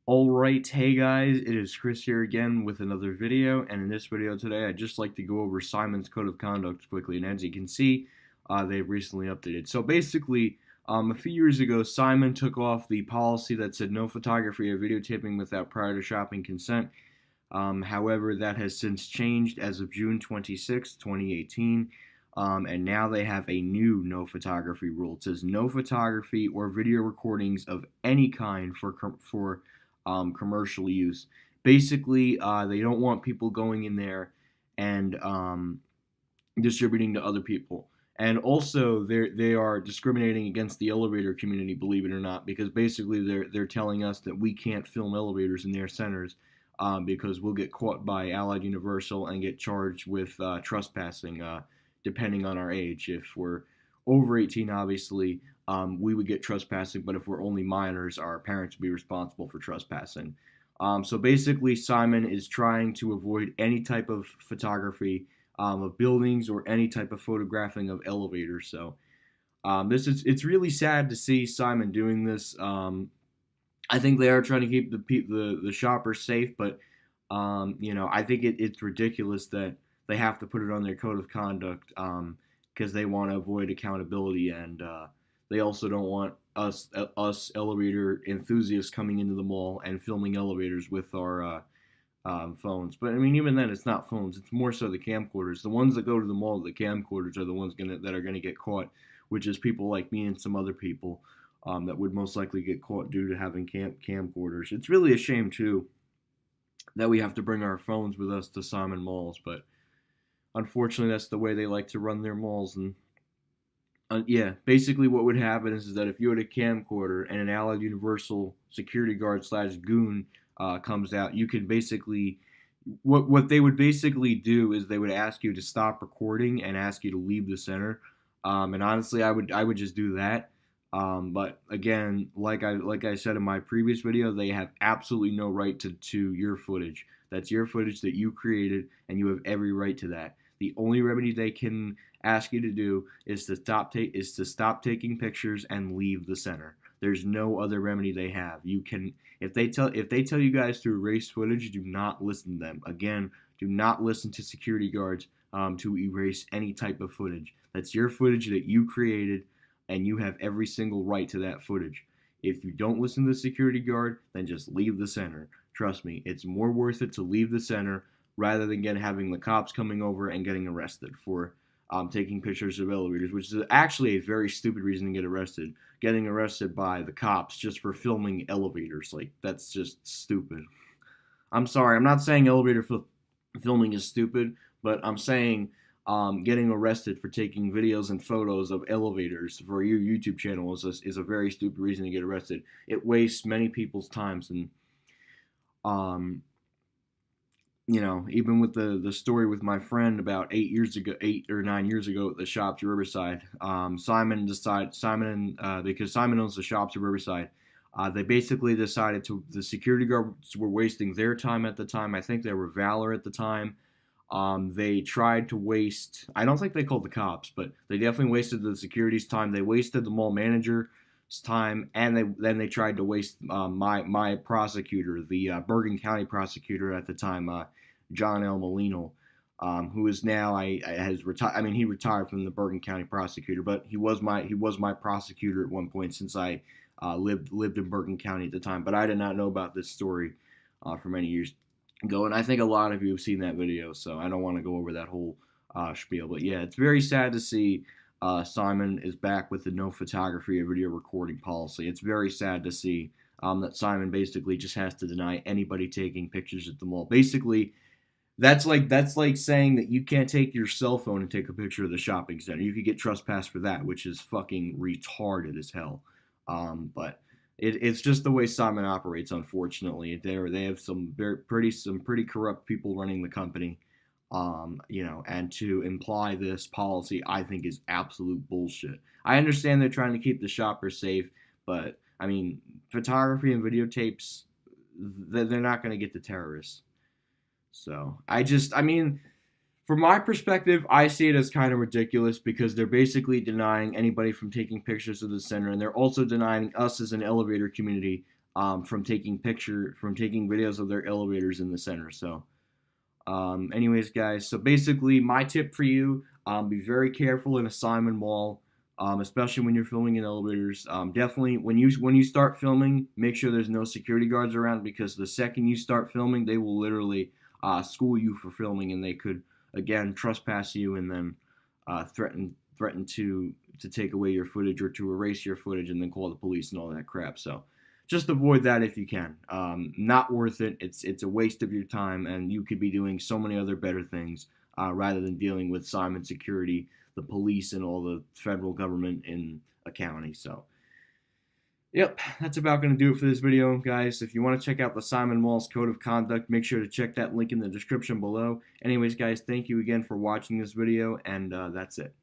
Alright, hey guys, it is Chris here again with another video, and in this video today I'd just like to go over Simon's Code of Conduct quickly, and as you can see, they've recently updated. So basically, a few years ago, Simon took off the policy that said no photography or videotaping without prior to shopping consent. However, that has since changed as of June 26, 2018, and now they have a new no photography rule. It says no photography or video recordings of any kind for commercial use. Basically, they don't want people going in there and distributing to other people. And also, they are discriminating against the elevator community, believe it or not, because basically they're telling us that we can't film elevators in their centers because we'll get caught by Allied Universal and get charged with trespassing, depending on our age. If we're over 18, obviously, we would get trespassing, but if we're only minors, our parents would be responsible for trespassing. So basically, Simon is trying to avoid any type of photography of buildings or any type of photographing of elevators. So it's really sad to see Simon doing this. I think they are trying to keep the shoppers safe, but I think it's ridiculous that they have to put it on their code of conduct because they want to avoid accountability, and they also don't want us elevator enthusiasts coming into the mall and filming elevators with our phones. But I mean, even then, it's not phones. It's more so the camcorders. The ones that go to the mall, the camcorders are the ones that are gonna get caught, which is people like me and some other people that would most likely get caught due to having camcorders. It's really a shame too that we have to bring our phones with us to Simon malls, but unfortunately, that's the way they like to run their malls. And yeah, basically, what would happen is that if you had a camcorder and an Allied Universal security guard slash goon comes out, you could basically what they would basically do is they would ask you to stop recording and ask you to leave the center. And honestly, I would just do that. But again, like I said in my previous video, they have absolutely no right to your footage. That's your footage that you created, and you have every right to that. The only remedy they can ask you to do is to stop taking pictures and leave the center. There's no other remedy they have. You can if they tell you guys to erase footage, do not listen to them. Again, do not listen to security guards to erase any type of footage. That's your footage that you created, and you have every single right to that footage. If you don't listen to the security guard, then just leave the center. Trust me, it's more worth it to leave the center rather than having the cops coming over and getting arrested for taking pictures of elevators, which is actually a very stupid reason to get arrested. Getting arrested by the cops just for filming elevators, like, that's just stupid. I'm sorry, I'm not saying filming is stupid, but I'm saying getting arrested for taking videos and photos of elevators for your YouTube channel is a very stupid reason to get arrested. It wastes many people's times, and um, even with the story with my friend about 8 or 9 years ago at the shops at Riverside, because Simon owns the shops at Riverside, they basically decided the security guards were wasting their time at the time. I think they were Valor at the time. They tried to waste, I don't think they called the cops, but they definitely wasted the security's time. They wasted the mall manager time, and then they tried to waste my prosecutor, the Bergen County prosecutor at the time, John L. Molino, who is now has retired. I mean, he retired from the Bergen County prosecutor, but he was my prosecutor at one point since I lived in Bergen County at the time. But I did not know about this story for many years ago, and I think a lot of you have seen that video, so I don't want to go over that whole spiel. But yeah, it's very sad to see Simon is back with the no photography or video recording policy. It's very sad to see that Simon basically just has to deny anybody taking pictures at the mall. Basically, that's like saying that you can't take your cell phone and take a picture of the shopping center. You could get trespassed for that, which is fucking retarded as hell. But it's just the way Simon operates. Unfortunately, they have some pretty corrupt people running the company. And to imply this policy, I think, is absolute bullshit. I understand they're trying to keep the shoppers safe, but I mean, photography and videotapes, they're not going to get the terrorists. So I mean, from my perspective, I see it as kind of ridiculous because they're basically denying anybody from taking pictures of the center, and they're also denying us as an elevator community from taking videos of their elevators in the center. So, anyways, guys, so basically, my tip for you: be very careful in a Simon Mall, especially when you're filming in elevators. Definitely, when you start filming, make sure there's no security guards around, because the second you start filming, they will literally school you for filming, and they could again trespass you, and then threaten to take away your footage or to erase your footage, and then call the police and all that crap. So just avoid that if you can. Not worth it. It's a waste of your time, and you could be doing so many other better things rather than dealing with Simon Security, the police, and all the federal government in a county. So, yep, that's about going to do it for this video, guys. If you want to check out the Simon Malls Code of Conduct, make sure to check that link in the description below. Anyways, guys, thank you again for watching this video, and that's it.